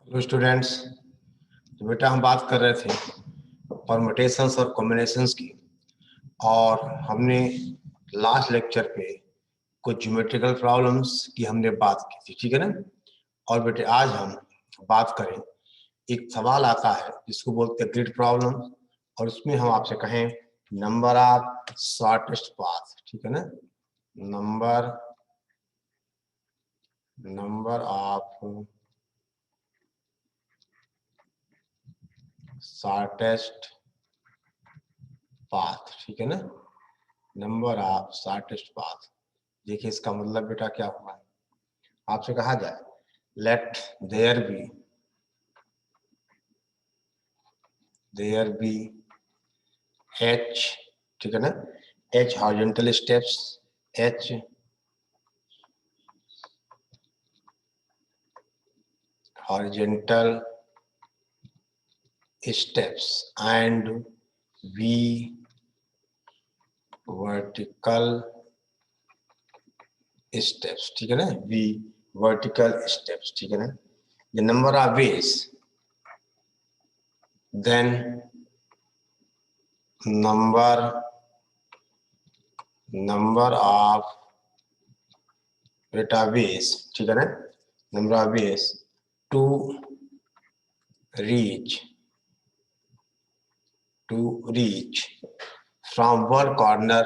Hello students. तो बेटा हम बात कर रहे थे परम्यूटेशंस और कॉम्बिनेशंस की, और हमने लास्ट लेक्चर पे कुछ ज्योमेट्रिकल प्रॉब्लम्स की हमने बात की थी, ठीक है ना। और बेटे आज हम बात करें, एक सवाल आता है जिसको बोलते हैं ग्रिड प्रॉब्लम, और उसमें हम आपसे कहें नंबर ऑफ शॉर्टेस्ट पाथ, ठीक है ना। नंबर ऑफ शॉर्टेस्ट पाथ, ठीक है ना। Number of shortest path. देखिए इसका मतलब बेटा क्या हुआ, आपसे कहा जाए लेट देयर बी एच, ठीक है ना, H horizontal steps, H horizontal steps and V vertical steps, ठीक है ना, वी वर्टिकल स्टेप्स, ठीक है ना। The number of ways, then number of बेटा वेज, ठीक है ना, number of ways to reach from one corner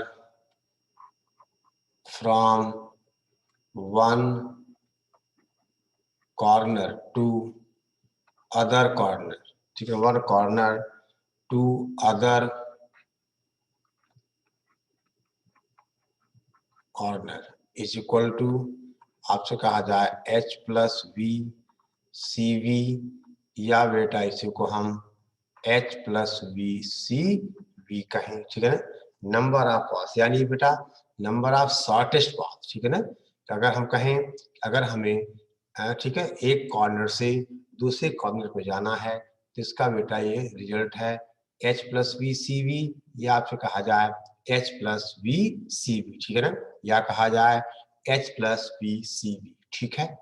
to other corner, ठीक है, one corner to other corner is equal to, आपसे कहा जाए h plus V C V, या बेटा इसी को हम h plus V C V कहें, ठीक है ना। नंबर ऑफ पाथ यानी बेटा नंबर ऑफ शॉर्टेस्ट पाथ, ठीक है ना। तो अगर हम कहें, अगर हमें ठीक है एक कॉर्नर से दूसरे कॉर्नर पे जाना है तो इसका बेटा ये रिजल्ट है h plus V C V, या आपसे कहा जाए h plus V C V, ठीक है ना, या कहा जाए h plus V C V, ठीक है।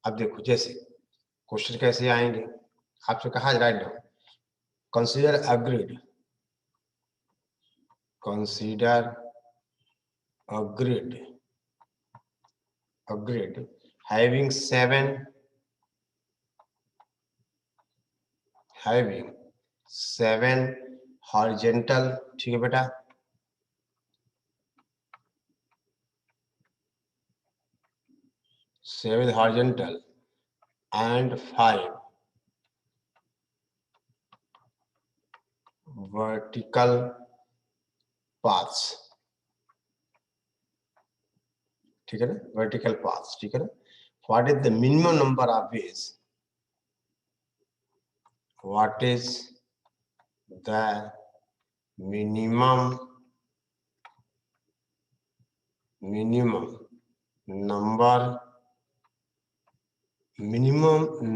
अब देखो जैसे क्वेश्चन कैसे आएंगे, आपसे कहा write down consider a grid having seven horizontal, ठीक है बेटा, 7 horizontal and 5 vertical paths, ठीक है ना, vertical paths, ठीक है ना। What is the minimum number of ways? What is the minimum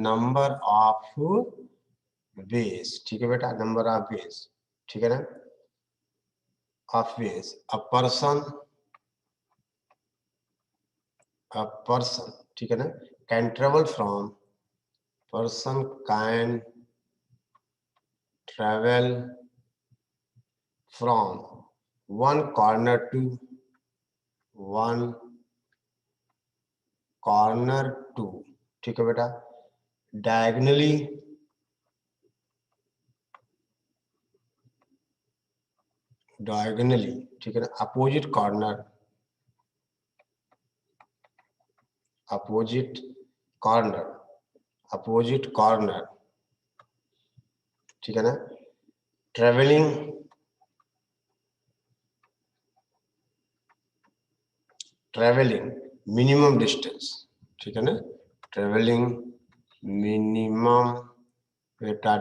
number of ways, ठीक है बेटा, नंबर ऑफ ways, ठीक है ना, of ways a person, ठीक है ना, can travel from one corner to ठीक है बेटा, diagonally ठीक है ना, अपोजिट कॉर्नर, ठीक है ना, ट्रेवलिंग मिनिमम डिस्टेंस, ठीक है ना, ट्रेवलिंग मिनिमम बेटा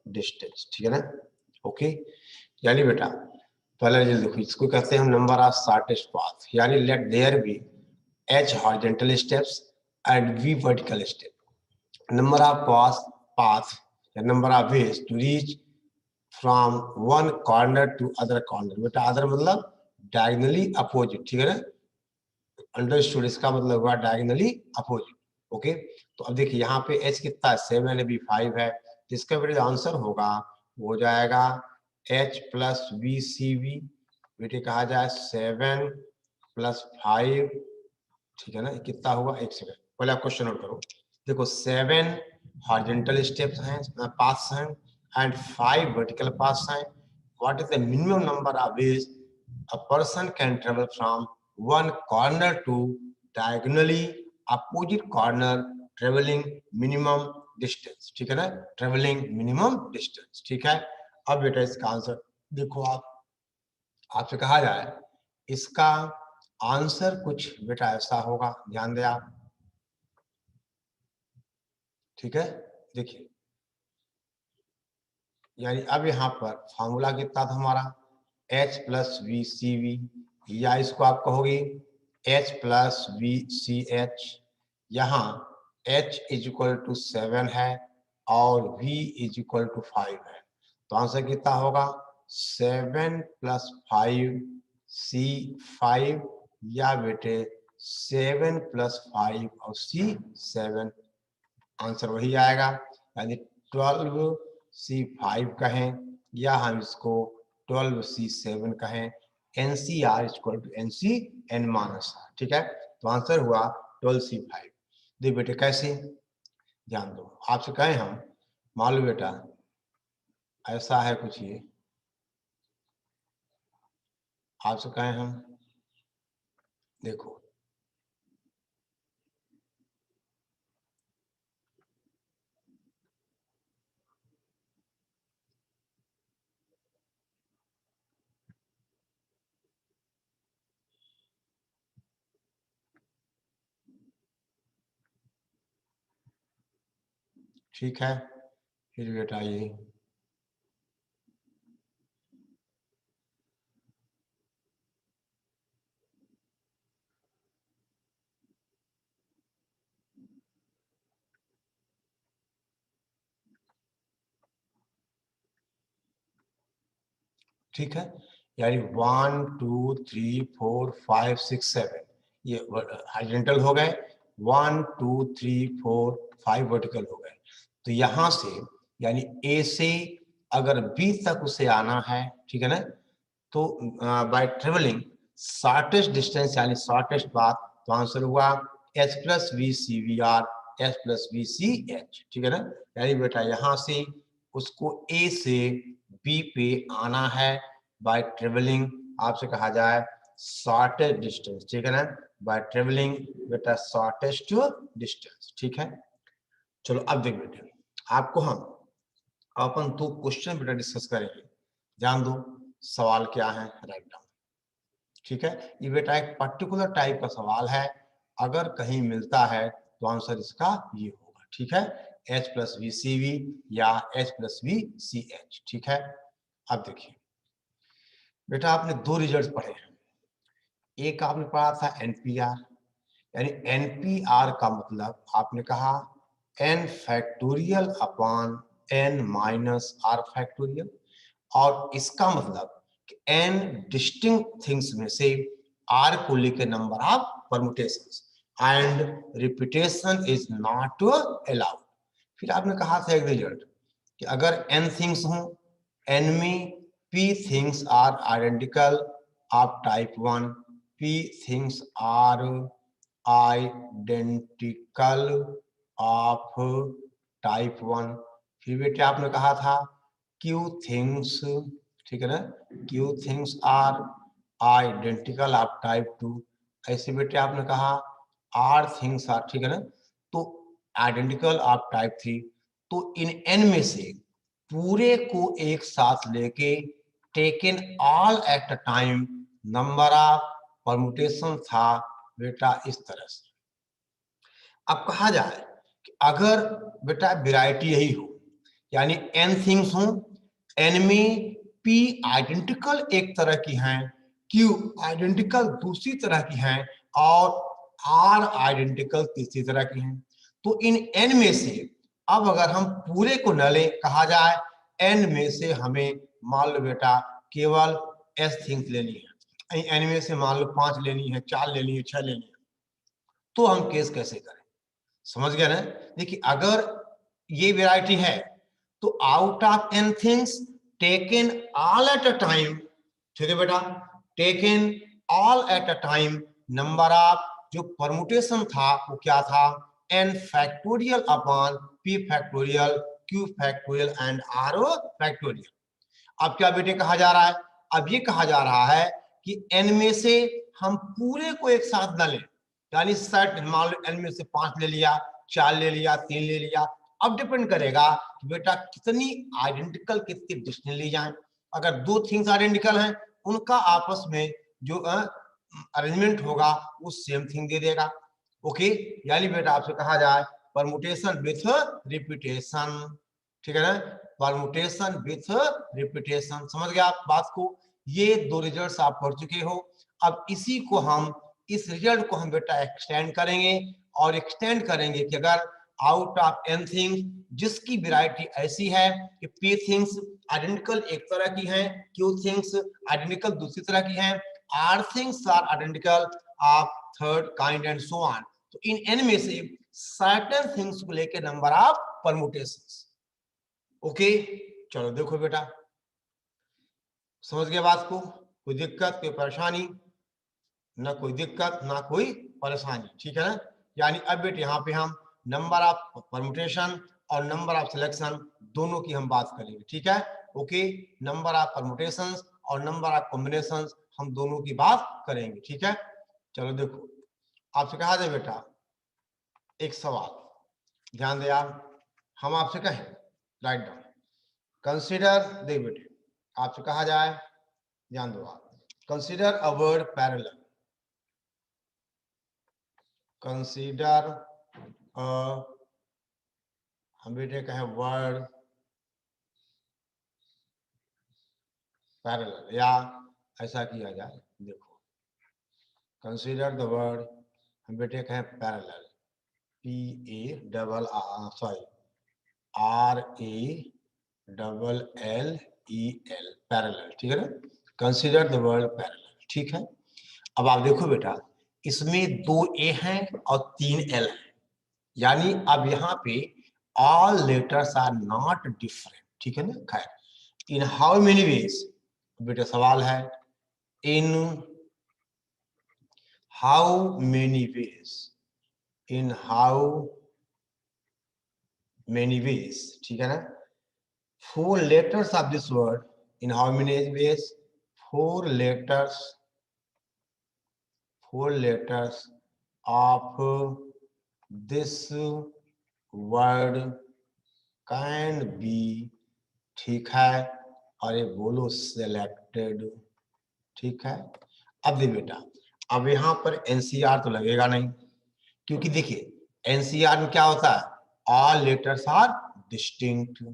डिस्टेंस, ठीक है ना। ओके, यानी बेटा पहले देखो इसको कहते हैं हम नंबर ऑफ शॉर्टेस्ट पाथ, यानी let there be h horizontal steps and v vertical step, number of path या number of ways to reach from one corner to other corner, बेटा अदर मतलब डायगोनली अपोजिट, ठीक है ना, understood, इसका मतलब हुआ डायगोनली अपोजिट, ओके, तो अब देखिए यहाँ पे h कितना है, 7 है, b 5 है, तो इसका बेटा जो आंसर होगा वो हो जाएगा h plus V C V, बेटे कहा जाए 7 प्लस 5, ठीक है ना, कितना हुआ, एक सेकंड पहले आप क्वेश्चन नोट करो। देखो 7 हॉरिजॉन्टल स्टेप्स हैं, पाथ्स हैं, एंड 5 वर्टिकल पाथ्स हैं। What is the minimum number of veg a person can travel from one corner to diagonally opposite corner traveling minimum distance, ठीक है ना, traveling minimum distance, ठीक है। अब बेटा इसका आंसर देखो, आपसे कहा जाए इसका आंसर कुछ बेटा ऐसा होगा, ध्यान दें आप, ठीक है। देखिए यानी अब यहाँ पर फॉर्मूला कितना था हमारा, h plus V C V, या इसको आप कहोगे h plus V C H. यहाँ h इज इक्वल टू 7 है और v इज इक्वल टू 5 है, तो आंसर कितना होगा 7 प्लस 5 सी 5, या बेटे 7 प्लस 5 और सी 7, आंसर वही आएगा। यानी 12 सी 5 कहें या हम इसको 12 सी 7 कहें, NCR equal to NC N minus R, ठीक है। तो आंसर हुआ 12 सी 5। देख बेटे कैसे, ध्यान दो, आपसे कहें हम, मान लो बेटा ऐसा है कुछ, ये आपसे कहें हम, देखो ठीक है, फिर बेटा ये ठीक है, यानी 1 2 3 4 5 6 7 ये हॉरिजॉन्टल हो गए, 1 2 3 4 5 वर्टिकल हो गए। तो यहां से यानी ए से अगर बी तक उसे आना है, ठीक है ना, तो बाय ट्रेवलिंग शॉर्टेस्ट डिस्टेंस यानी शॉर्टेस्ट पाथ, तो आंसर हुआ H plus V C V R, H plus V C H, ठीक है ना। यानी बेटा यहाँ से उसको ए से बी पे आना है बाय ट्रेवलिंग, आपसे कहा जाए शॉर्टेस्ट डिस्टेंस, ठीक है ना, बाय ट्रेवलिंग बेटा शॉर्टेस्ट डिस्टेंस, ठीक है। चलो अब देख बेटे, आपको हम अपन दो क्वेश्चन बेटा डिस्कस करेंगे, ध्यान दो सवाल क्या है, राइट डाउन, ठीक है। ये बेटा एक पर्टिकुलर टाइप का सवाल है, अगर कहीं मिलता है तो आंसर इसका ये होगा, ठीक है, H plus V C V या H plus V C H, ठीक है। अब देखिए बेटा आपने दो रिजल्ट पढ़े हैं, एक आपने पढ़ा था एनपीआर, यानी एनपीआर का मतलब आपने कहा n factorial upon n minus R factorial, और इसका मतलब कि n डिस्टिंक्ट थिंग्स में से r को लेकर number of permutations and repetition is not allowed. फिर आपने कहा था एक रिजल्ट कि अगर n थिंग्स हो, n में p things are identical of type 1, p things are identical of type 1। फिर बेटे आपने कहा था Q थिंग्स, ठीक है ना, Q things are identical of type 2। ऐसे बेटे आपने कहा R थिंग्स आर, ठीक है ना, तो आइडेंटिकल ऑफ टाइप 3। तो इन n में से पूरे को एक साथ लेके taken all at a time number of permutation था बेटा इस तरह से। अब कहा जाए कि अगर बेटा वैरायटी यही हो, यानी n थिंग्स हो, n में p आइडेंटिकल एक तरह की हैं, q आइडेंटिकल दूसरी तरह की हैं और r आइडेंटिकल तीसरी तरह की हैं, तो इन n में से अब अगर हम पूरे को न लें, कहा जाए n में से हमें मान लो बेटा केवल s थिंग्स लेनी है, n में से मान लो 5 लेनी है, 4 लेनी है, 6 लेनी है, तो हम केस कैसे करें। समझ गया ना? देखिए अगर ये वैरायटी है तो out of n things taken all at a time, ठीक है बेटा, taken all at a time, number of जो परमुटेशन था वो क्या था, n factorial upon p factorial q factorial and r factorial. अब क्या बेटे कहा जा रहा है, अब ये कहा जा रहा है कि n में से हम पूरे को एक साथ न लें, यानी सेट मान लो n में से 5 ले लिया, 4 ले लिया, 3 ले लिया। अब डिपेंड करेगा कि बेटा कितनी आइडेंटिकल कितनी डिस्टिंक्ट ली जाए। अगर दो थिंग्स आइडेंटिकल हैं उनका आपस में जो अरेंजमेंट होगा वो सेम थिंग दे देगा। ओके, यानी बेटा आपसे कहा जाए परमुटेशन विथ रिपीटेशन, ठीक है ना, परमुटेशन विथ रिपीटेशन। समझ गया आप बात को? ये दो रिजल्ट्स आप पढ़ चुके हो। अब इसी को हम, इस रिजल्ट को हम बेटा एक्सटेंड करेंगे और एक्सटेंड करेंगे कि अगर आउट ऑफ n थिंग्स जिसकी वैरायटी ऐसी है कि p थिंग्स आइडेंटिकल एक तरह की हैं, q थिंग्स आइडेंटिकल दूसरी तरह की हैं, r things are identical of third kind and so on. तो इन n में से सर्टेन थिंग्स को लेके नंबर ऑफ परमुटेशंस। ओके, चलो देखो बेटा, समझ गया बात को? कोई दिक्कत कोई परेशानी? ना कोई दिक्कत ना कोई परेशानी, ठीक है ना? यानी अब बेटे यहाँ पे हम नंबर ऑफ परमुटेशन और नंबर ऑफ सिलेक्शन दोनों की हम बात करेंगे, ठीक है? ओके, नंबर ऑफ परमुटेशंस और नंबर ऑफ कॉम्बिनेशंस हम दोनों की बात करेंगे, ठीक है? चलो देखो, आपसे कहा जाए बेटा एक सवाल, ध्यान दे आप, हम आपसे कहें राइट डाउन, कंसीडर, देख बेटे आपसे कहा जाए, ध्यान दो आप, consider a word parallel, consider हम बेटे कहें वर्ड पैरेलल, या ऐसा किया जाए, देखो कंसीडर द वर्ड, हम बेटे कहें पैरेलल, PARALLEL, पैरेलल, ठीक है ना? कंसीडर द वर्ड पैरेलल, ठीक है? अब आप देखो बेटा इसमें 2 ए हैं और 3 एल हैं, यानी अब यहाँ पे all letters are not different, ठीक है ना? खैर, इन हाउ मेनी वेज, बेटा सवाल है, in how many ways, in how many ways, ठीक है ना? 4 letters of this word, in how many ways? 4 letters, 4 letters of this word can be, ठीक है, और ये बोलो selected, ठीक है? अब दे बेटा, अब यहाँ पर NCR तो लगेगा नहीं, क्योंकि देखिए NCR में क्या होता है, all letters are distinct,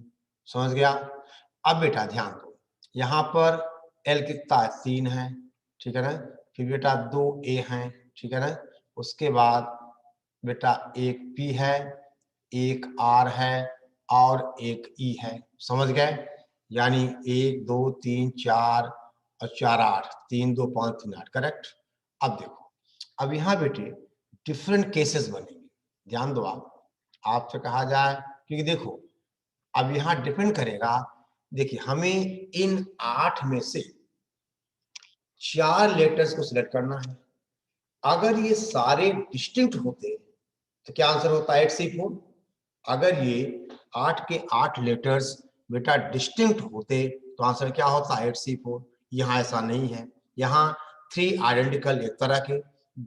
समझ गया? अब बेटा ध्यान दो, यहाँ पर L कितना है, 3 है, ठीक है ना? फिर बेटा 2 A हैं, ठीक है ना? उसके बाद बेटा एक P है, एक R है और एक E है, समझ गए? यानी 1 2 3 4 और 4 8, 3 2 5 3 8, करेक्ट? अब देखो, अब यहाँ बेटे डिफरेंट केसेस बनेंगे, ध्यान दो आप, आपसे कहा जाए, क्योंकि देखो अब यहाँ डिपेंड करेगा, देखिए हमें इन 8 में से 4 लेटर्स को सिलेक्ट करना है। अगर ये सारे डिस्टिंक्ट होते तो क्या आंसर होता है 8C4। अगर ये 8 के 8 लेटर्स बेटा डिस्टिंक्ट होते तो आंसर क्या होता है 8C4। यहाँ ऐसा नहीं है, यहाँ 3 आइडेंटिकल एक तरह के,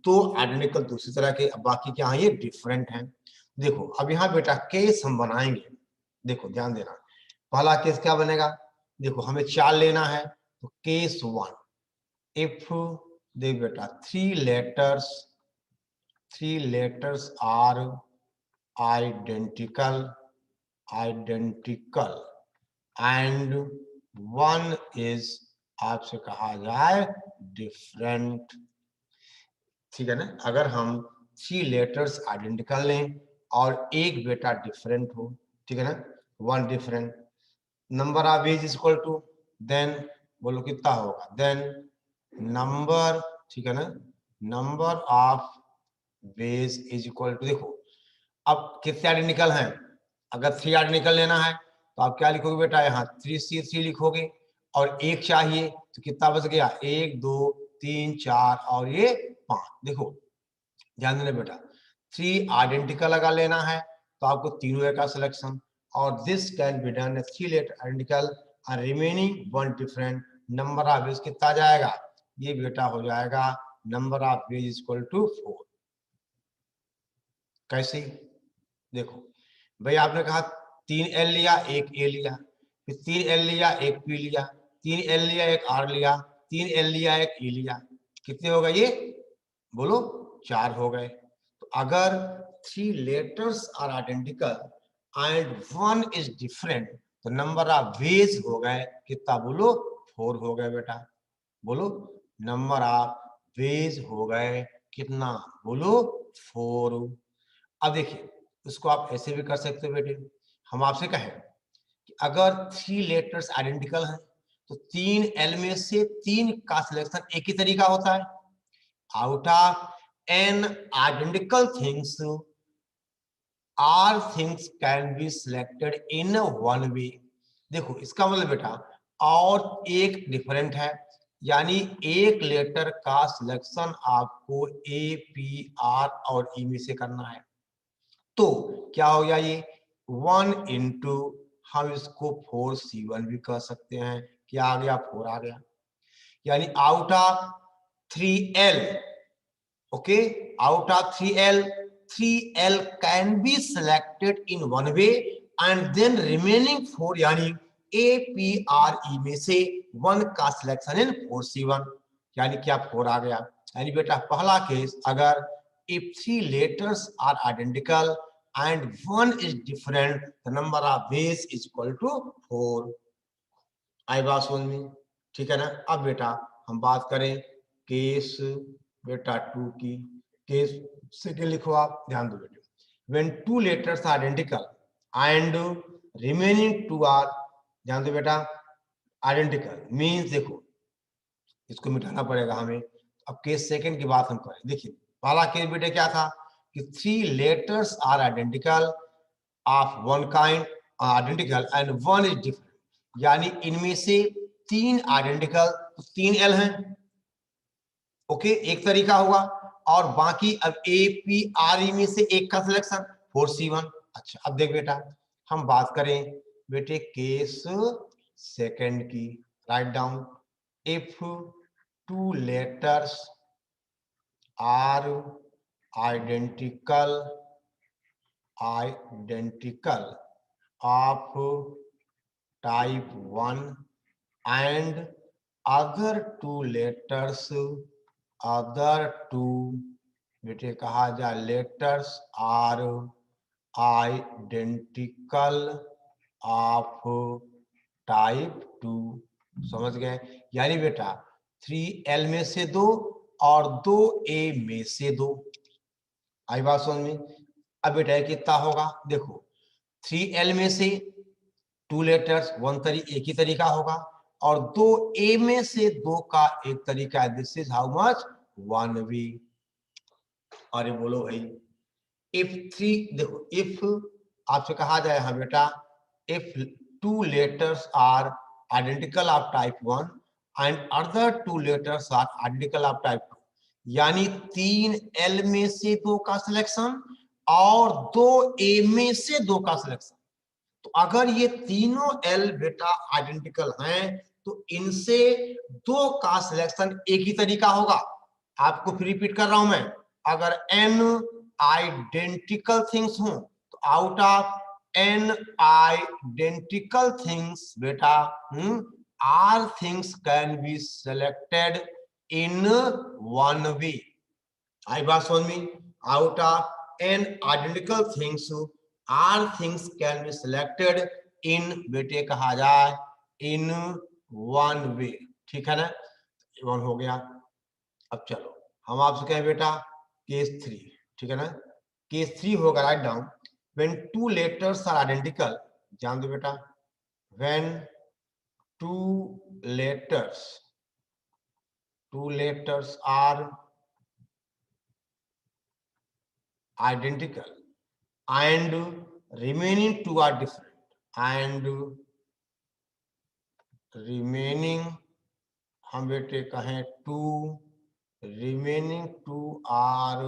2 आइडेंटिकल दूसरी तरह के, अब बाकी क्या है ये डिफरेंट हैं। देखो अब यहाँ बेटा केस हम बनाएंगे, देखो ध्यान देना, पहला केस क्या बनेगा, देखो हमें 4 लेना है तो केस 1, इफ देख बेटा 3 letters are identical and one is आपसे कहा जाए डिफरेंट, ठीक है ना? अगर हम 3 लेटर्स आइडेंटिकल लें और एक बेटा डिफरेंट हो, ठीक है ना, 1 different, number of ways is equal to, then बोलो कितना होगा, देन नंबर, ठीक है ना, number of ways is equal to, देखो अब कितने आइडेंटिकल हैं? अगर 3 आइडेंटिकल लेना है तो आप क्या लिखोगे बेटा, यहाँ 3C3 लिखोगे, और एक चाहिए तो कितना बच गया, 1 2 3 4 और ये 5। देखो ध्यान देना बेटा, 3 आइडेंटिकल अगर लेना है तो आपको तीनों का सिलेक्शन, और this can be done 3 letter identical और remaining 1 different, number of ways कितना आ जाएगा, ये बेटा हो जाएगा number of ways equal to 4। कैसे? देखो भाई, आपने कहा 3L लिया, 1A लिया, फिर 3L लिया, 1P लिया, 3L लिया, 1R लिया, 3L लिया, 1E लिया, कितने हो गए ये? बोलो, 4 हो गए। तो अगर 3 letters are identical and 1 is different, तो नंबर ऑफ वेज हो गए कितना, बोलो 4 हो गए बेटा। बोलो, नंबर ऑफ वेज हो गए कितना, बोलो 4। अब देखिए, इसको आप ऐसे भी कर सकते हो बेटे, हम आपसे कहें कि अगर 3 लेटर्स आइडेंटिकल हैं तो 3L में से 3 का सिलेक्शन एक ही तरीका होता है। Out of n identical things, all things can be selected in one way। देखो इसका मतलब बेटा, और एक डिफरेंट है, यानी एक लेटर का सिलेक्शन आपको A, P, R और E में से करना है। तो क्या हो गया ये 1 इंटू, हम इसको 4C1 भी कह सकते हैं। क्या आ गया, 4 आ गया। यानी out of 3L, okay, out of 3L, 3L can be selected in one way and then remaining 4 यानी A, P, R, E में से 1 का सिलेक्शन इन 4C1, यानी क्या 4 आ गया। यानी बेटा पहला केस, अगर if 3 letters are identical and 1 is different, the number of ways is equal to 4। आई बात समझ में? ठीक है ना। अब बेटा हम बात करें केस बेटा 2 की। केस सेकंड लिखो आप, ध्यान दो बेटे, when 2 letters are identical and remaining 2 are, ध्यान दो बेटा, identical means, देखो इसको मिटाना पड़ेगा हमें। अब केस सेकंड की बात हम करें, देखिए पहला केस बेटे क्या था कि 3 letters are identical of one kind, identical and 1 is different, यानी इनमें से 3 आइडेंटिकल तो 3L हैं, ओके, एक तरीका होगा, और बाकी अब APRE में से एक का सिलेक्शन 4C1। अच्छा अब देख बेटा, हम बात करें बेटे केस सेकंड की, write down, if 2 letters are identical of type 1 and other 2 letters, other 2 बेटे कहा जाए letters are identical of type 2। समझ गए? यानी बेटा 3L में से 2 और 2A में से 2। आई बात समझ में? अब बेटा कितना होगा, देखो 3L में से 2 लेटर्स, 1 एक ही तरीका होगा, और 2A में से 2 का एक तरीका है, दिस इज हाउ मच, 1 वे। अरे बोलो भाई, इफ 3, देखो इफ आपसे कहा जाए, हाँ बेटा, if 2 letters are identical of type 1 and other 2 letters are identical of type 2, यानी 3L में से 2 का सिलेक्शन और 2A में से 2 का सिलेक्शन। तो अगर ये तीनों L बेटा आइडेंटिकल हैं तो इनसे 2 का सिलेक्शन एक ही तरीका होगा। आपको फिर रिपीट कर रहा हूं मैं, अगर n आइडेंटिकल थिंग्स हो तो out of n identical things बेटा all things can be selected in one way। आई बात समझ में? Out of n identical things all things can be selected in, बेटे कहा जाए, in one way। ठीक है ना, वन हो गया। अब चलो हम आपसे कहें बेटा केस 3, ठीक है ना, केस 3 होगा, write down, when 2 letters are identical, ध्यान दो बेटा, when 2 letters are identical and remaining two are different, and remaining हम बेटे कहें two, remaining two are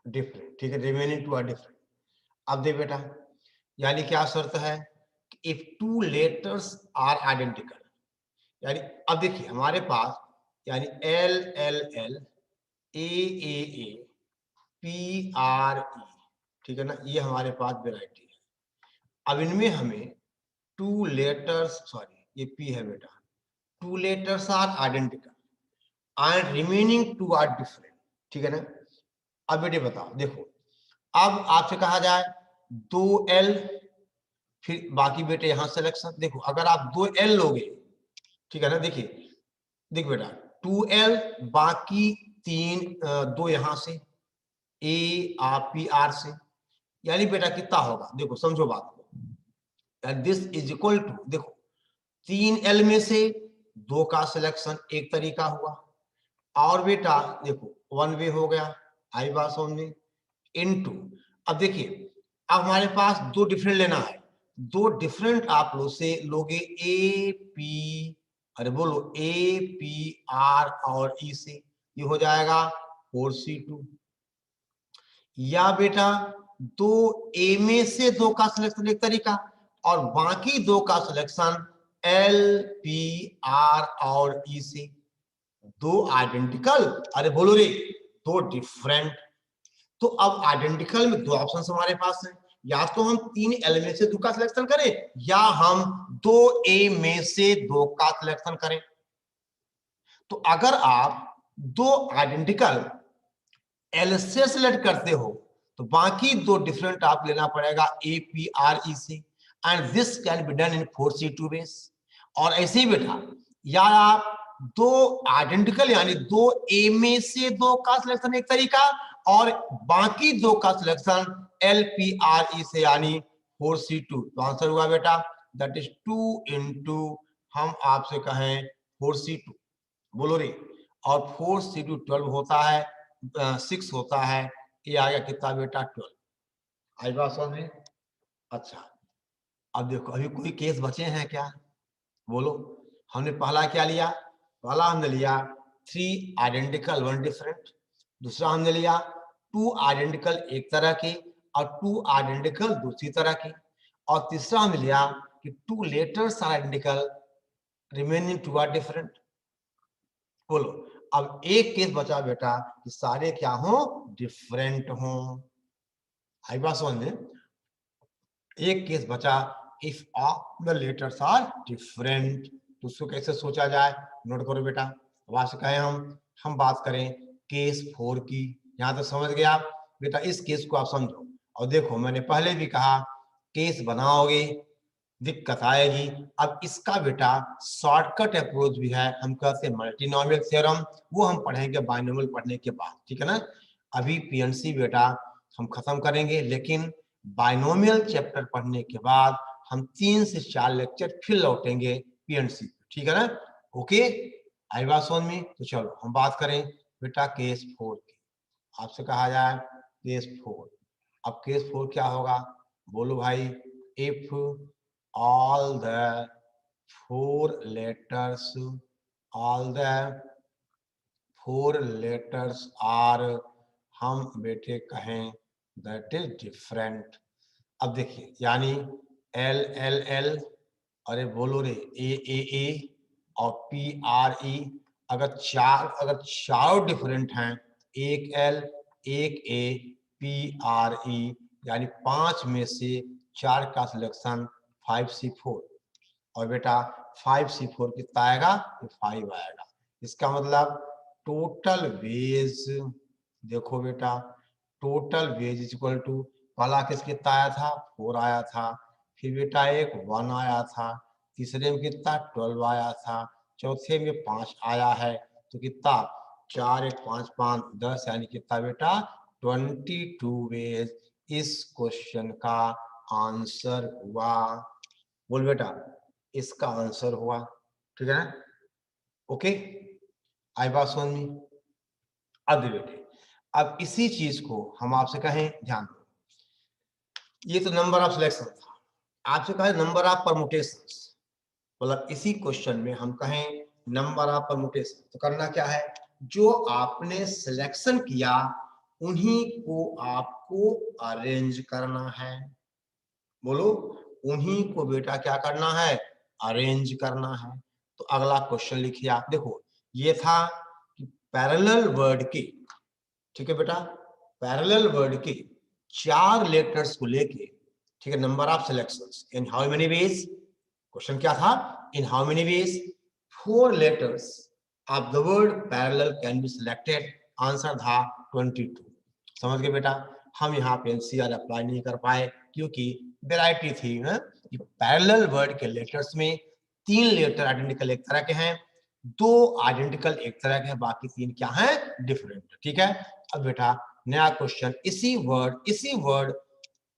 different, ठीक है, रिमेनिंग टू आर डिफरेंट। अब देख बेटा, यानी क्या शर्त है, if two letters are identical, यानी अब देखिए हमारे पास यानी L L L, A P R E, ठीक है ना, ये हमारे पास वेराइटी है। अब इनमें हमें टू लेटर्स, सॉरी ये पी है बेटा, two letters are identical and remaining two are different, ठीक है ना। अब बेटे बताओ, देखो अब आपसे कहा जाए दो एल, फिर बाकी बेटे यहां सिलेक्शन, देखो अगर आप दो एल लोगे, ठीक है ना, देखिए देख बेटा, टू एल बाकी तीन दो यहां से, ए आर पी आर से, यानी बेटा कितना होगा, देखो समझो बात को, दिस इज इक्वल टू, देखो तीन एल में से दो का सिलेक्शन एक तरीका हुआ, और बेटा देखो वन वे हो गया, आई बात समझ में, इनटू, अब देखिए अब हमारे पास दो डिफरेंट लेना है, दो डिफरेंट आप लोग से लोगे ए पी, अरे बोलो ए पी आर और ई से, ये हो जाएगा 4C2, या बेटा दो ए में से दो का सिलेक्शन एक तरीका, और बाकी दो का सिलेक्शन एल पी आर और ई से, दो आइडेंटिकल, अरे बोलो रे दो डिफरेंट। तो अब आइडेंटिकल में दो ऑप्शन हमारे पास है, या तो हम तीन एल में से दो का सिलेक्शन करें, या हम दो ए में से दो का सिलेक्शन करें। तो अगर आप दो आइडेंटिकल एल से सिलेक्ट करते हो, तो बाकी दो डिफरेंट आप लेना पड़ेगा ए पी आर ई से, and this can be done in 4C2 base. और ऐसे ही बेटा, या आप दो आइडेंटिकल यानी दो ए में से दो का सिलेक्शन एक तरीका, और बाकी दो का सिलेक्शन एल पी आर ई से यानी 4C2। तो आंसर हुआ बेटा दैट इज 2 इंटू, हम आपसे कहें 4C2, बोलो रे, और 4C2 12 होता है, 6 होता है, ये आ गया कितना बेटा 12। आई बात समझ में? अच्छा अब देखो अभी कोई केस बचे हैं क्या, बोलो। हमने पहला क्या लिया, पहला हमने लिया थ्री आइडेंटिकल वन डिफरेंट, दूसरा हमने लिया टू आइडेंटिकल एक तरह के और टू आइडेंटिकल दूसरी तरह के, और तीसरा हमने लिया कि two letters are identical, remaining two are different. बोलो अब एक केस बचा बेटा कि सारे क्या हो, डिफरेंट हो। आई बात समझ में? एक केस बचा if all the letters are different, तो उसको कैसे सोचा जाए, नोट करो बेटा। वहां से कहें हम बात करें केस 4 की, यहां तक समझ गया बेटा, इस केस को आप समझो। और देखो मैंने पहले भी कहा केस बनाओगे दिक्कत आएगी। अब इसका बेटा शॉर्टकट अप्रोच भी है, हम कहते हैं मल्टीनोमियल थ्योरम, वो हम पढ़ेंगे बाइनोमियल पढ़ने के बाद, ठीक है ना। अभी पीएनसी बेटा हम खत्म करेंगे, लेकिन बाइनोमियल चैप्टर पढ़ने के बाद हम 3 से 4 लेक्चर फिर लौटेंगे पीएनसी, ठीक है ना। ओके, आई बात समझ में? तो चलो हम बात करें बेटा केस 4 की। आपसे कहा जाए केस 4, अब केस 4 क्या होगा, बोलो भाई। If all the four letters, all the four letters are, हम बेटे कहें that is different। अब देखिए यानी एल एल एल, अरे बोलो रे ए और पी आर ई, अगर चारों डिफरेंट हैं, एक एल एक ए पी आर ई, यानी 5 में से 4 का सिलेक्शन 5C4, और बेटा 5C4 कितना आएगा, 5 आएगा। इसका मतलब टोटल वेज, देखो बेटा total ways is equal to, पहला किस कितना आया था, 4 आया था, फिर बेटा एक 1 आया था, तीसरे में कितना 12 आया था, चौथे में 5 आया है, तो कितना 4 1 5 5 10, यानी कितना बेटा 22 वेज इस क्वेश्चन का आंसर हुआ। बोल बेटा इसका आंसर हुआ, ठीक है ना। ओके, आई बात समझ में? अब बेटे अब इसी चीज को हम आपसे कहें, ध्यान दो, ये तो नंबर ऑफ सिलेक्शन था, आपसे कहें नंबर ऑफ परमुटेशंस, मतलब इसी क्वेश्चन में हम कहें नंबर ऑफ परमुटेशन, तो करना क्या है, जो आपने सिलेक्शन किया उन्हीं को आपको अरेंज करना है। बोलो, उन्हीं को बेटा क्या करना है, अरेंज करना है। तो अगला क्वेश्चन लिखिए आप, देखो ये था कि पैरेलल वर्ड के, ठीक है बेटा, पैरेलल वर्ड के 4 लेटर्स को लेके, ठीक है, number of selections in how many veg, question क्या था, इन how many ways 4 letters of the word parallel can be selected, answer था 22। समझ गए बेटा, हम यहाँ पे एनसीआर अप्लाई नहीं कर पाए क्योंकि वैरायटी थी है? कि पैरेलल वर्ड के लेटर्स में 3 लेटर आइडेंटिकल एक तरह के हैं, 2 आइडेंटिकल एक तरह के हैं, बाकी 3 क्या हैं, डिफरेंट। ठीक है, अब बेटा नया क्वेश्चन, इसी वर्ड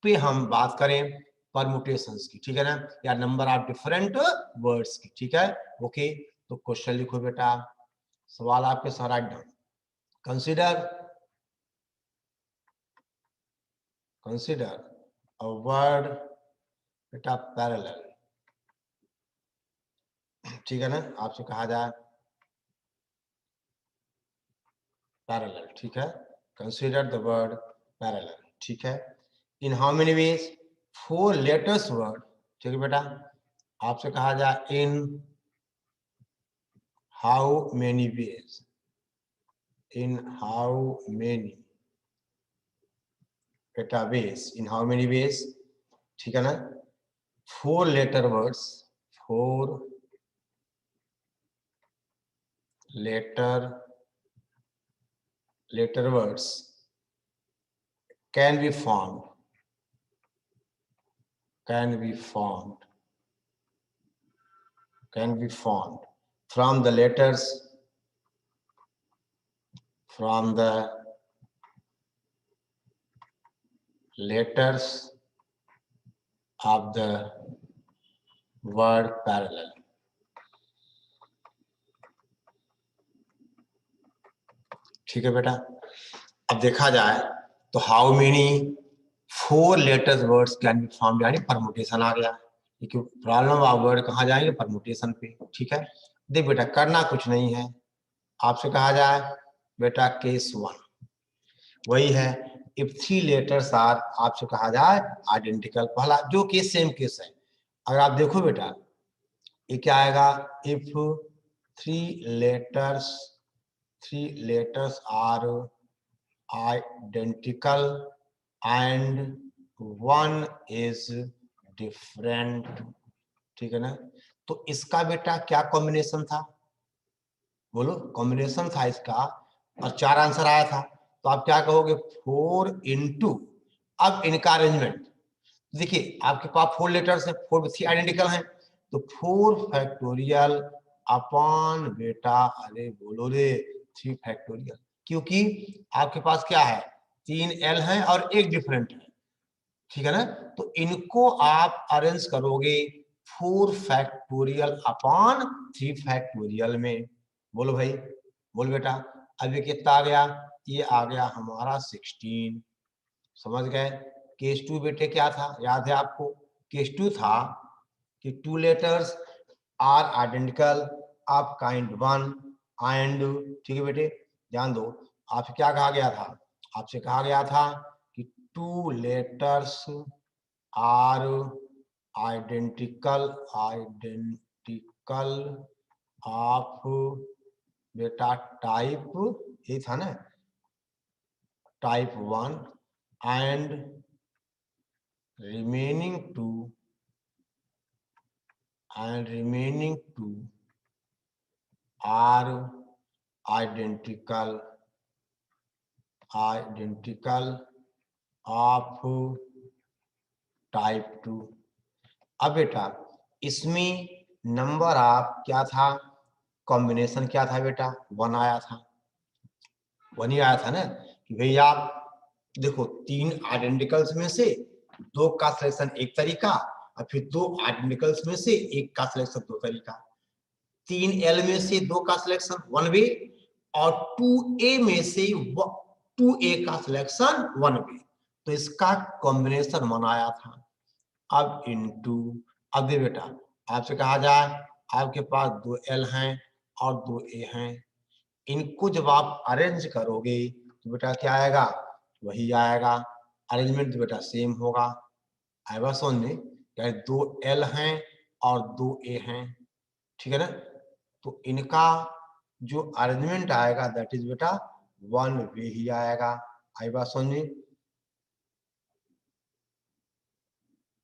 पे हम बात करें परमुटेशंस की, ठीक है ना, या नंबर ऑफ डिफरेंट वर्ड्स की। ठीक है, ओके, तो क्वेश्चन लिखो बेटा, सवाल आपके साथ write down, consider a word बेटा पैरेलल, ठीक है ना, आपसे कहा जाए पैरेलल, ठीक है, कंसीडर द वर्ड पैरेलल, ठीक है, in how many ways 4 letters word, ठीक है बेटा, आपसे कहा जाए in how many ways, in how many बेटा ways, in how many ways, ठीक है ना, 4 letter words, 4 letter words can be formed from the letters of the word parallel। ठीक है बेटा, अब देखा जाए तो how many 4 letters words can be formed, यानी परमुटेशन आ गया, क्योंकि प्रॉब्लम ऑफ वर्ड कहाँ जाएंगे, परमुटेशन पे। ठीक है, देख बेटा करना कुछ नहीं है, आपसे कहा जाए बेटा केस 1 वही है, इफ 3 लेटर्स आर, आपसे कहा जाए आइडेंटिकल, पहला जो केस सेम केस है। अगर आप देखो बेटा ये क्या आएगा, if 3 letters are identical and one is different, ठीक है ना, तो इसका बेटा क्या कॉम्बिनेशन था, बोलो, कॉम्बिनेशन था इसका, और 4 आंसर आया था, तो आप क्या कहोगे 4 इंटू, अब इनका अरेंजमेंट देखिए, आपके पास 4 लेटर्स है, 4 3 आइडेंटिकल हैं, तो 4 फैक्टोरियल अपॉन बेटा, अरे बोलो रे 3 फैक्टोरियल, क्योंकि आपके पास क्या है 3 एल है और एक डिफरेंट है, ठीक है ना, तो इनको आप अरेंज करोगे 4 फैक्टोरियल अपॉन 3 फैक्टोरियल में। बोलो भाई, बोल बेटा, अब ये कितना आ गया, ये आ गया हमारा 16। समझ गए, केस 2 बेटे क्या था, याद है आपको, केस 2 था कि 2 letters are identical of kind 1 and, ठीक है बेटे, ध्यान दो, आपसे क्या कहा गया था, आपसे कहा गया था कि 2 लेटर्स आर आइडेंटिकल ऑफ बेटा टाइप, ये था ना, type 1 and remaining two are identical of type 2। अब बेटा इसमें नंबर ऑफ क्या था, कॉम्बिनेशन क्या था बेटा, 1 आया था, 1 ही आया था ना, कि भैया आप देखो 3 आइडेंटिकल्स में से 2 का सिलेक्शन एक तरीका, और फिर 2 आइडेंटिकल्स में से एक का सिलेक्शन 2 तरीका, 3 एल में से 2 का सिलेक्शन 1 वे, और 2 ए में से 2a का सिलेक्शन 1b, तो इसका कॉम्बिनेशन बनाया था। अब इनटू, अब दे बेटा आपसे कहा जाए आपके पास 2l हैं और 2a हैं, इनको जब आप अरेंज करोगे तो बेटा क्या आएगा, वही आएगा। अरेंजमेंट तो बेटा सेम होगा, आएगा समझ में, क्या 2l हैं और 2a हैं, ठीक है ना। तो इनका जो अरेंजमेंट आएगा दैट इज बेटा 1वे ही आएगा, आई बात समझ में,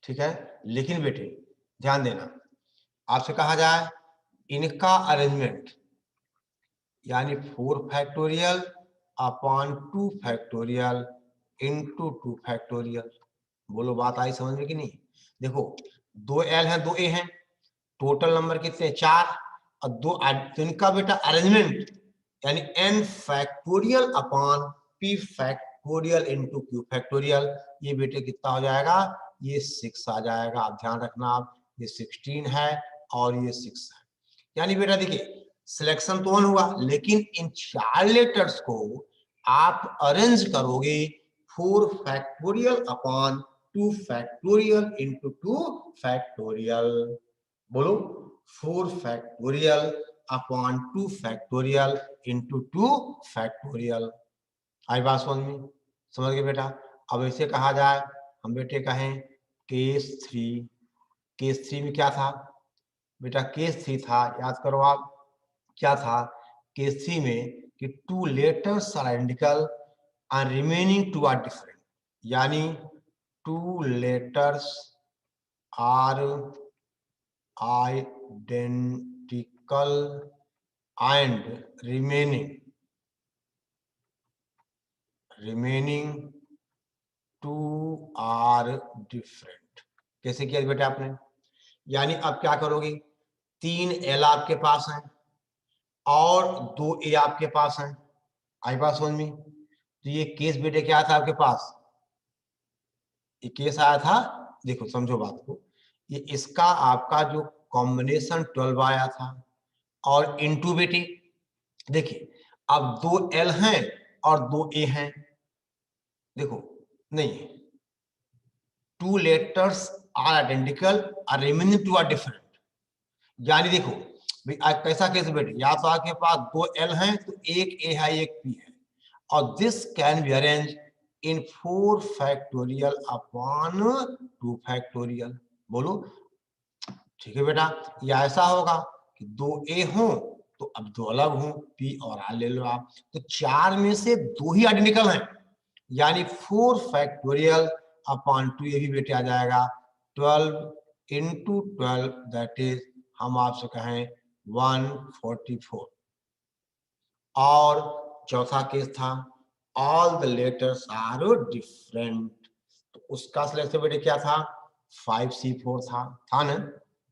ठीक है। लेकिन बेटे ध्यान देना, आपसे कहा जाए इनका अरेंजमेंट यानी 4 factorial upon 2 factorial into 2 factorial, बोलो बात आई समझ में कि नहीं। देखो 2l है 2a है, टोटल नंबर कितने 4, और दो तो इनका बेटा अरेंजमेंट यानी n factorial upon p factorial into q factorial, ये बेटे कितना हो जाएगा, ये 6 आ जाएगा। आप ध्यान रखना, आप ये 16 है और ये 6 है, यानी बेटा देखिए सिलेक्शन तो 1 हुआ, लेकिन इन 4 लेटर्स को आप अरेंज करोगे 4 factorial upon 2 factorial into 2 factorial, बोलो 4 factorial upon 2 factorial into 2 factorial, आई बात समझ में, समझ गए बेटा। अब ऐसे कहा जाए, हम बेटे कहें केस 3, केस 3 में क्या था बेटा, केस 3 था, याद करो आप क्या था केस 3 में कि 2 letters are identical and remaining 2 are different, यानी 2 letters are identical and remaining 2 are different। कैसे किया बेटा आपने, यानी अब क्या करोगे, 3l आपके पास है और 2a आपके पास है, आई बात समझ में। तो ये केस बेटे क्या था आपके पास, ये केस आया था, देखो समझो बात को, ये इसका आपका जो कॉम्बिनेशन 12 आया था और इनटू बेटे देखिए अब 2l हैं और 2a हैं, देखो नहीं 2 letters are identical और remaining 2 are different, यानी देखो भाई आज कैसा केस बेटे, या तो आपके पास 2l हैं तो एक a है एक p है, और this can be arrange in 4 factorial upon 2 factorial, बोलो ठीक है बेटा। या ऐसा होगा कि 2a हो तो अब 2 अलग हो, p और r ले लो आप, तो 4 में से 2 ही आइडेंटिकल हैं, यानी 4 फैक्टोरियल अपॉन 2, ये भी बेटे आ जाएगा 12 इंटू 12, दैट इज हम आपसे कहें 144। और चौथा केस था all the letters are different, तो उसका सिलेक्शन बेटे क्या था 5C4 था ना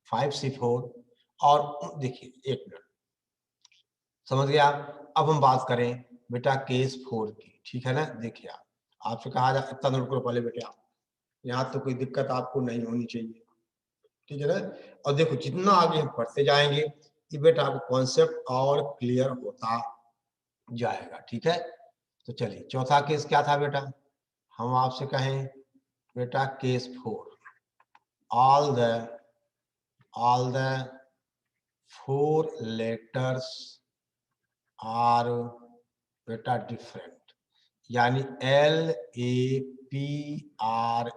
5C4। और देखिए एक मिनट समझ गया, अब हम बात करें बेटा केस 4 की, ठीक है ना। देखिए आप आपसे कहा जाए, इतना नोट करो पहले बेटे आप, यहाँ तो कोई दिक्कत आपको नहीं होनी चाहिए, ठीक है ना। और देखो जितना आगे हम पढ़ते जाएंगे ये बेटा आपको कॉन्सेप्ट और क्लियर होता जाएगा, ठीक है। तो चलिए चौथा केस क्या था बेटा, हम आपसे कहें बेटा case 4, all the 4 letters are बेटा डिफरेंट, यानी LAPRE,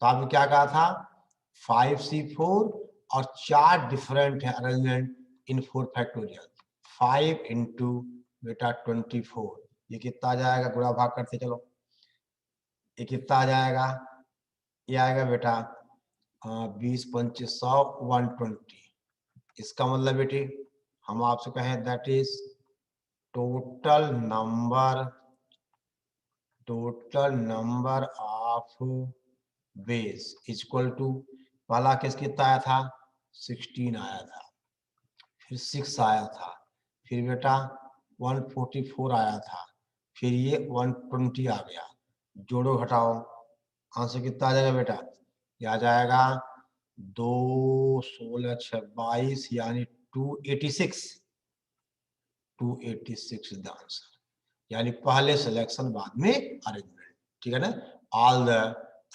तो आपने क्या कहा था 5C4 और 4 डिफरेंट है अरेंजमेंट इन 4 फैक्टोरियल, 5 इंटू बेटा 24, ये कितना आ जाएगा, गुणा भाग करते चलो, ये कितना आ जाएगा, ये आएगा बेटा 20 25 100 120, इसका मतलब बेटे हम आपसे कहें that is total number of ways equal to, पहला केस कितना आया था 16 आया था, फिर 6 आया था, फिर बेटा 144 आया था, फिर ये 120 आ गया, जोड़ो घटाओ आंसर कितना आ जाएगा बेटा, ये आ जाएगा 2 16 6 22 यानी 286 इज द आंसर। यानी पहले सिलेक्शन बाद में अरेंजमेंट, ठीक है ना। All the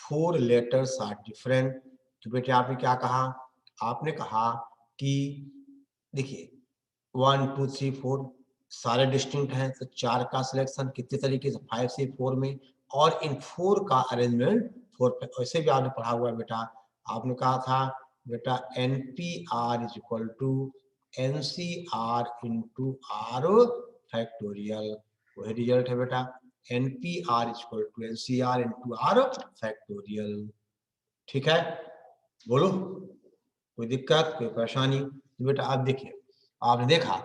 4 letters are different. तो बेटे आपने क्या कहा, आपने कहा कि देखिए 1 2 3 4 सारे डिस्टिंक्ट हैं, तो 4 का सिलेक्शन कितने तरीके से 5 से 4 में, और इन 4 का अरेंजमेंट 4 पे। वैसे भी आपने पढ़ा हुआ है बेटा, आपने कहा था बेटा NPR is equal to NCR into R factorial, वही रिजल्ट है बेटा, NPR is equal to NCR into R factorial. ठीक है, बोलो कोई दिक्कत कोई परेशानी। तो बेटा आप देखिए, आपने देखा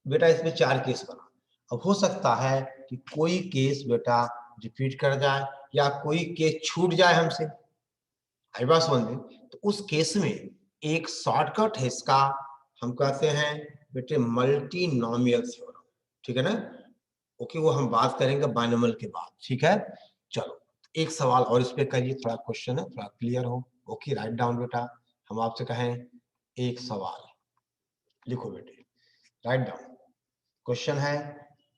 बेटा इसमें 4 केस बना। अब हो सकता है कि कोई केस बेटा रिपीट कर जाए या कोई केस छूट जाए हमसे, आई बात समझ में। तो उस केस में एक शॉर्टकट है इसका, हम कहते हैं बेटे मल्टीनोमियल थ्योरम, ठीक है ना। ओके, वो हम बात करेंगे बाइनोमियल के बाद, ठीक है। चलो एक सवाल और इस पे करिए, थोड़ा क्वेश्चन है थोड़ा क्लियर हो। ओके राइट डाउन बेटा, हम आपसे कहें एक सवाल लिखो बेटे, राइट डाउन। क्वेश्चन है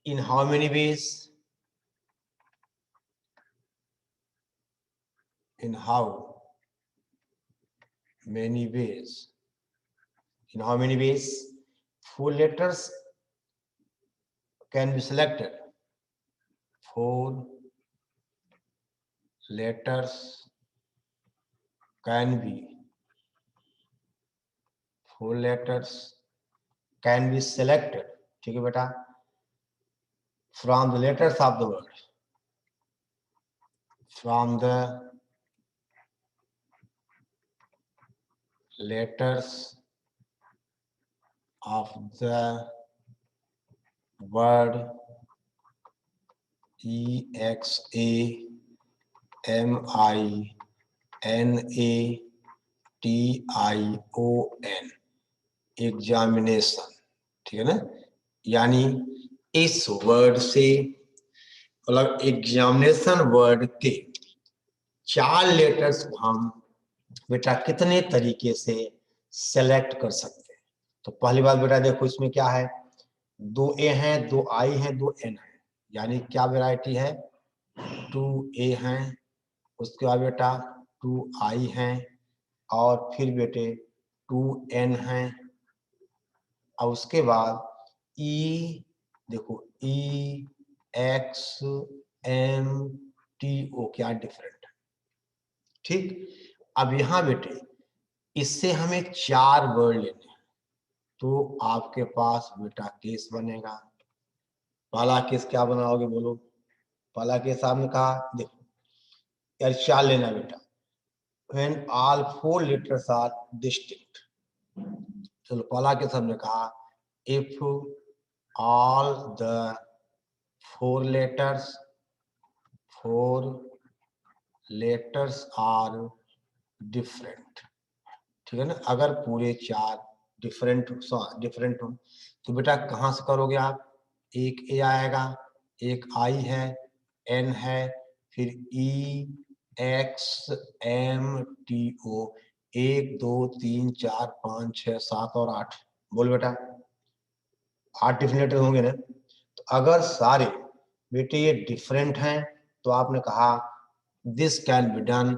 in how many veg, in how many ways, in how many ways 4 letters can be selected, 4 letters can be, 4 letters can be selected, ठीक है बेटा, from the letters of the word, from the letters of the word EXAMINATION, examination, ठीक है ना। यानी इस word से मतलब एग्जामिनेशन वर्ड के 4 लेटर्स को हम बेटा कितने तरीके से सेलेक्ट कर सकते हैं। तो पहली बात बेटा देखो इसमें क्या है, 2 ए हैं, 2 आई हैं, 2 एन है, यानी क्या वैरायटी है, 2 ए हैं, उसके बाद बेटा 2 आई हैं, और फिर बेटे 2 एन हैं, और उसके बाद ई, देखो EXMTO क्या डिफरेंट है, ठीक। अब यहां बेटे इससे हमें 4 वर्ड लेने हैं, तो आपके पास बेटा केस बनेगा। पहला केस क्या बनाओगे बोलो, पहला केस आपने कहा देखो यार 4 लेना बेटा, when all 4 letters are distinct। चलो पहला केस हमने कहा if all the 4 letters are different, ठीक है ना। अगर पूरे 4 डिफरेंट हो तो बेटा कहां से करोगे आप, एक ए आएगा, एक आई है, एन है, फिर EXMTO, 1 2 3 4 5 6 7 और 8, बोल बेटा 8 डिफरेंट लेटर होंगे ना। तो अगर सारे बेटे ये डिफरेंट हैं तो आपने कहा this can be done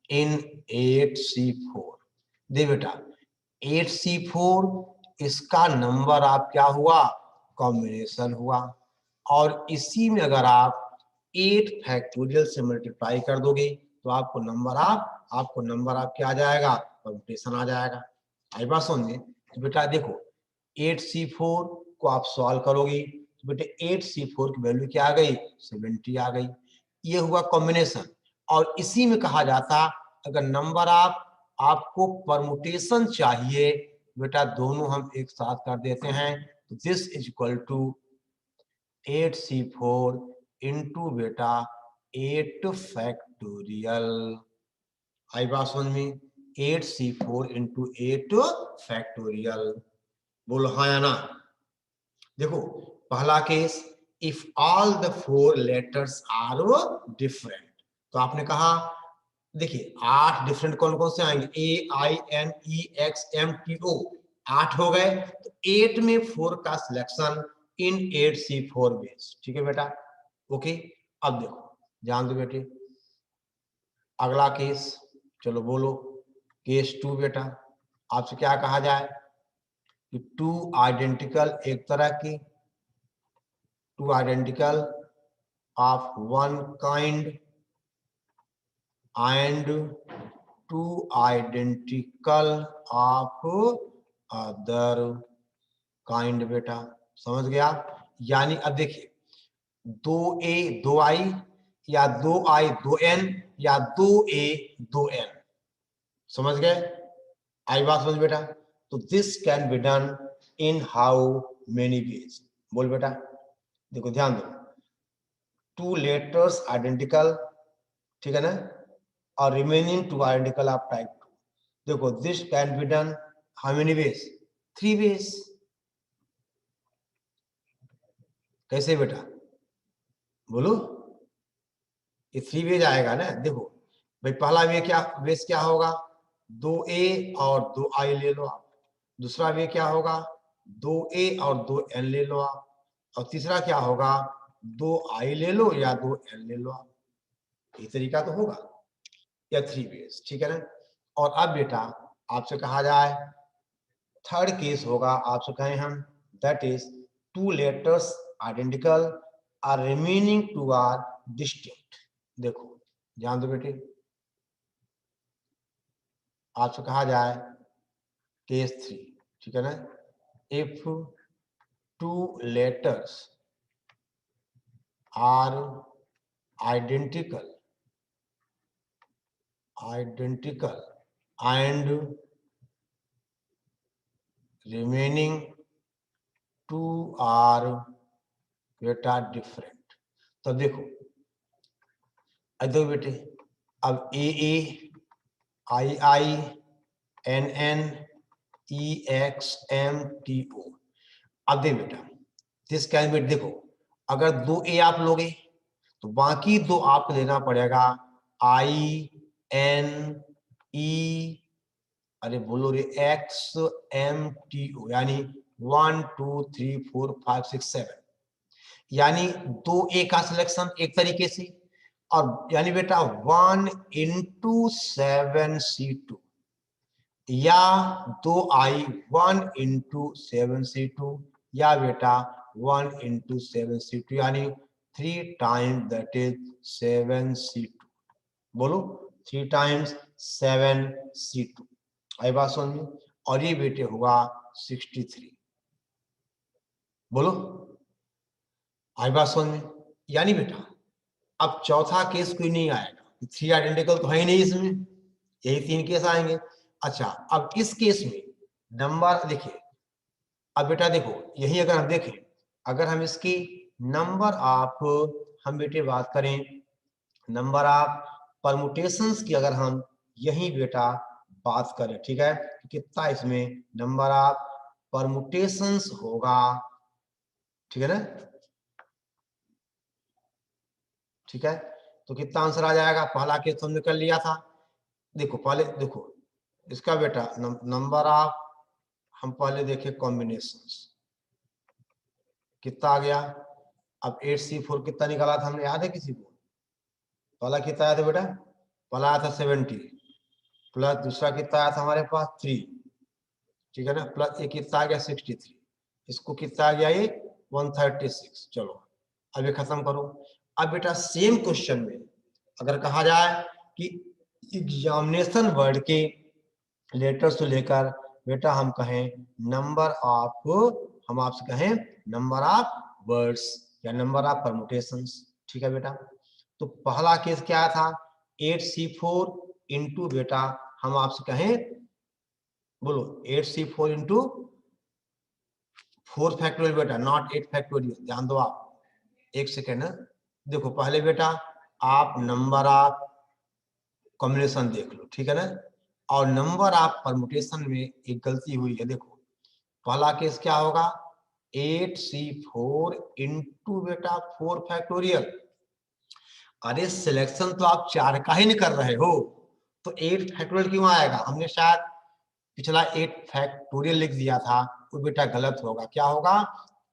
in 8C4। दे बेटा 8C4 इसका नंबर आप क्या हुआ, कॉम्बिनेशन हुआ, और इसी में अगर आप 8 फैक्टोरियल से मल्टीप्लाई कर दोगे तो आपको नंबर आप क्या आ जाएगा, परम्यूटेशन आ जाएगा। आई बात समझ में। तो बेटा देखो 8C4 को आप सॉल्व करोगे तो बेटे 8C4 की वैल्यू क्या आ गई, 70 आ गई। ये हुआ कॉम्बिनेशन, और इसी में कहा जाता अगर नंबर आपको परमुटेशन चाहिए बेटा, दोनों हम एक साथ कर देते हैं, तो this is equal to 8C4 into बेटा 8 फैक्टोरियल। आई बात समझ में, 8C4 इंटू 8 फैक्टोरियल, बोलो हाँ या ना। देखो पहला case if all the 4 letters are different, तो आपने कहा देखिए 8 डिफरेंट कौन कौन से आएंगे, AINEXMTO 8 हो गए, तो 8 में 4 का सिलेक्शन इन 8C4 बेस। ठीक है बेटा, ओके। अब देखो ध्यान दो बेटे, अगला केस, चलो बोलो केस 2 बेटा। आपसे क्या कहा जाए कि टू आइडेंटिकल, एक तरह की to identical of one kind and to identical of other kind. बेटा समझ गया? यानी अब देखिए 2A 2I या 2I 2N या 2A 2N, समझ गए? आई बात समझ बेटा? तो this can be done in how many veg. बोल बेटा, देखो ध्यान दो, टू लेटर्स आइडेंटिकल, ठीक है ना, और remaining two identical of type 2। देखो this can be done how many ways? 3 वेज। कैसे बेटा बोलो? ये 3 वेज आएगा ना। देखो भाई, पहला वे क्या वेज क्या होगा? 2A और 2I ले लो आप। दूसरा वे क्या होगा? 2A और 2N ले लो आप। और तीसरा क्या होगा? 2I ले लो या 2N ले लो आप। ये तरीका तो होगा या 3 वेज, ठीक है ना। और अब बेटा आपसे कहा जाए, थर्ड केस होगा, आपसे कहें हम, that is two letters identical are remaining two are distinct. देखो ध्यान दो बेटे, आपसे कहा जाए केस 3, ठीक है ना, if two letters are identical and remaining two are बेटा डिफरेंट। तो देखो बेटे, अब AA II NN EXMTO, अब दे बेटा दिस कैन बी, देखो अगर 2A आप लोगे तो बाकी 2 आपको लेना पड़ेगा INE, अरे बोलो रे, XMTO, यानी 1 2 3 4 5 6 7, यानी 2A का सिलेक्शन एक तरीके से, और यानी बेटा 1 into 7C2 या 2I 1 into 7C2 या बेटा 1 into 7C2, यानी 3 times that is 7C2। बोलो 3 times 7C2। आई बात समझ में? और ये बेटे हुआ 63। बोलो आई बात समझ में? यानी बेटा अब चौथा केस कोई नहीं आएगा, 3 आइडेंटिकल तो है ही नहीं इसमें, यही 3 केस आएंगे। अच्छा, अब इस केस में नंबर देखिए, अब बेटा देखो यही अगर हम देखें, अगर हम इसकी नंबर ऑफ, हम बेटे बात करें नंबर ऑफ परमुटेशंस की, अगर हम यही बेटा बात करें, ठीक है, तो कितना इसमें नंबर ऑफ परमुटेशंस होगा, ठीक है ना, ठीक है। तो कितना आंसर आ जाएगा? पहला केस तो हमने कर लिया था। देखो पहले देखो इसका बेटा नंबर ऑफ, हम पहले देखे कॉम्बिनेशंस, कितना आ गया? अब 8C4 कितना निकाला था हमने, याद है किसी को? पहला कितना आया था बेटा? पहला आया था 70, प्लस दूसरा कितना आया था हमारे पास 3, ठीक है ना, प्लस एक कितना आ गया 63, इसको कितना आ गया ये 136। चलो अब ये खत्म करो। अब बेटा सेम क्वेश्चन में अगर कहा जाए कि एग्जामिनेशन वर्ड के लेटर से लेकर बेटा हम कहें नंबर ऑफ, हम आपसे कहें नंबर ऑफ वर्ड्स या नंबर ऑफ परमुटेशंस, ठीक है बेटा। तो पहला केस क्या था? 8C4 इंटू बेटा हम आपसे कहें, बोलो 8C4 इंटू 4 फैक्टोरियल बेटा, नॉट 8 फैक्टोरियल। ध्यान दो आप, एक सेकेंड। देखो पहले बेटा आप नंबर ऑफ कॉम्बिनेशन देख लो, ठीक है ना, और नंबर ऑफ परमुटेशन में एक गलती हुई है। देखो पहला केस क्या होगा? 8C4 इंटू बेटा 4 फैक्टोरियल। अरे सिलेक्शन तो आप 4 का ही नहीं कर रहे हो, तो 8 फैक्टोरियल क्यों आएगा? हमने शायद पिछला 8 फैक्टोरियल लिख दिया था, वो बेटा गलत होगा। क्या होगा?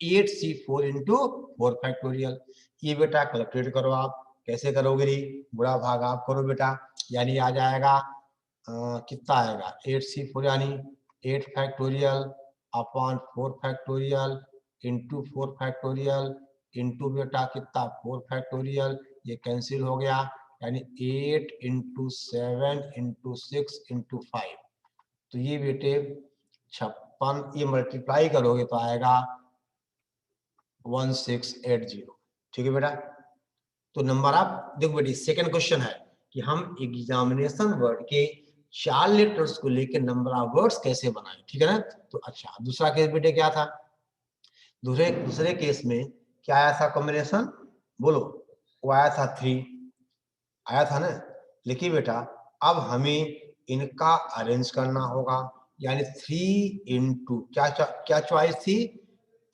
8C4 into 4 factorial. ये बेटा कैलकुलेट करो आप, कैसे करोगे रे, बुरा भाग आप करो बेटा, यानी आ जाएगा कितना आएगा 8C4 यानी 8 factorial upon 4 factorial into 4 factorial into बेटा कितना 4 फैक्टोरियल, ये कैंसिल हो गया, यानी 8 इंटू 7 इंटू 6 इंटू 5, तो ये बेटे 56, ये मल्टीप्लाई करोगे तो आएगा 1680। ठीक है बेटा, तो नंबर आप देखो बेटी, सेकंड क्वेश्चन है कि हम एग्जामिनेशन वर्ड के 4 लेटर्स को लेकर नंबर ऑफ वर्ड्स कैसे बनाएं। ठीक है ना, तो अच्छा दूसरा केस बेटे क्या था, दूसरे केस में क्या आया था कॉम्बिनेशन, बोलो, वो आया था 3 आया था ना। लेकिन बेटा अब हमें इनका अरेंज करना होगा, यानी 3 इंटू क्या चॉइस थी,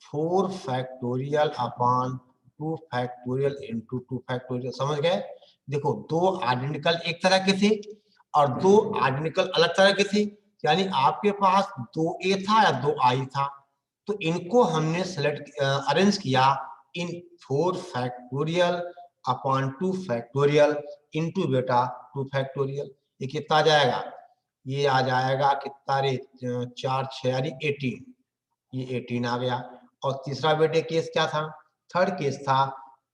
4 factorial upon 2 factorial into 2 factorial. समझ गए, देखो 2 आइडेंटिकल एक तरह के थे और 2 आइडेंटिकल अलग तरह के थे, यानी आपके पास 2A था या 2I था, तो इनको हमने सेलेक्ट अरेंज किया इन 4 फैक्टोरियल अपॉन 2 फैक्टोरियल इंटू बेटा 2 फैक्टोरियल। ये कितना आ जाएगा, ये आ जाएगा कितना रे, 4 6 यानी 18, ये 18 आ गया। और तीसरा बेटे केस क्या था, थर्ड केस था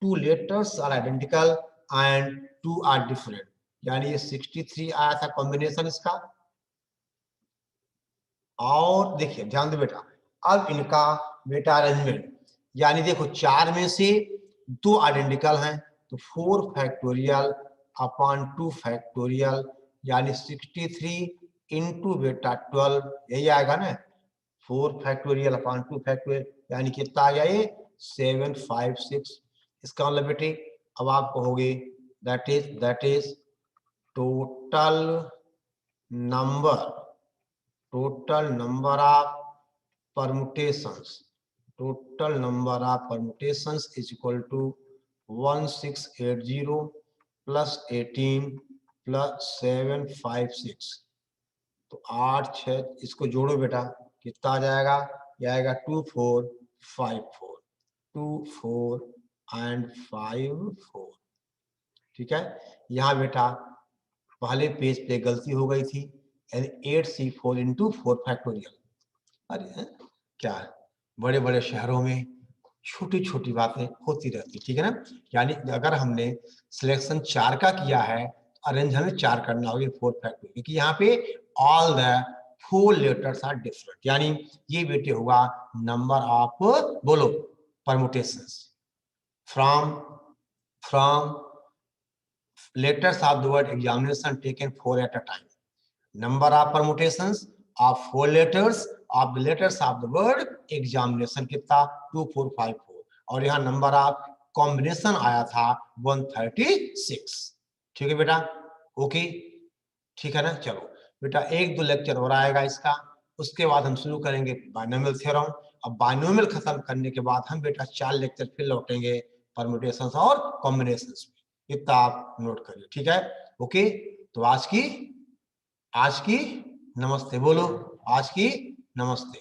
2 letters are identical and 2 are different, यानी ये 63 आया था कॉम्बिनेशन इसका। और देखिए ध्यान दो बेटा, अब इनका बेटा अरेंजमेंट, यानी देखो 4 में से 2 आइडेंटिकल हैं, तो 4 फैक्टोरियल अपॉन 2 फैक्टोरियल यानी 63 इंटू बेटा 12, यही आएगा ना, 4 फैक्टोरियल अपॉन 2 फैक्टोरियल यानी कितना आ गया ये 756। इसका मतलब बेटे अब आप कहोगे that is total number of permutations is equal to 1680 plus 18 plus 756, तो 8 6 इसको जोड़ो बेटा, कितना आ जाएगा, ये आएगा 2454, 24 एंड 54। ठीक है, यहाँ बेटा पहले पेज पे गलती हो गई थी, यानी 8C4 इंटू 4 फैक्टोरियल। अरे क्या बड़े बड़े शहरों में छोटी छोटी बातें होती रहती, ठीक है ना, यानी अगर हमने सिलेक्शन 4 का किया है, अरेंज हमें 4 करना होगा 4 फैक्टोरियल, क्योंकि यहाँ पे all the 4 letters are different, यानी ये बेटे होगा नंबर ऑफ, बोलो, permutations from letters of the word examination taken 4 at a time. Number of permutations of 4 letters of the letters of the word examination कितना 2454, और यहाँ नंबर ऑफ कॉम्बिनेशन आया था 136। ठीक है बेटा, ओके, ठीक है ना। चलो बेटा 1-2 लेक्चर और आएगा इसका, उसके बाद हम शुरू करेंगे बाइनोमियल थ्योरम। अब बाइनोमियल खत्म करने के बाद हम बेटा 4 लेक्चर फिर लौटेंगे परम्यूटेशंस और कॉम्बिनेशंस में, इतना आप नोट करिए, ठीक है, ओके। तो आज की नमस्ते बोलो, आज की नमस्ते।